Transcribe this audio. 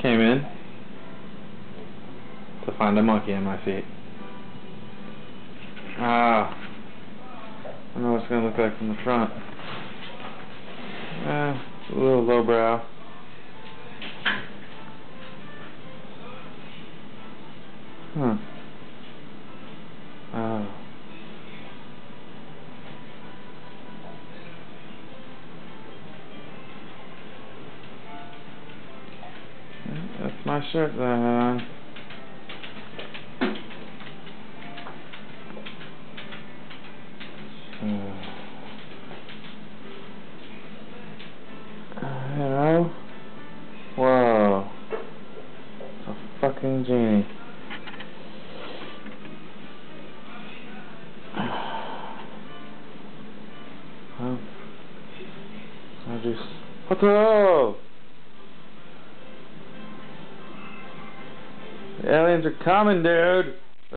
came in to find a monkey in my feet. Ah, I know what it's gonna look like from the front. A little lowbrow. Huh. Oh. That's my shirt that I had on. You know? Whoa. A fucking genie. Well, I just... What the hell? The aliens are coming, dude!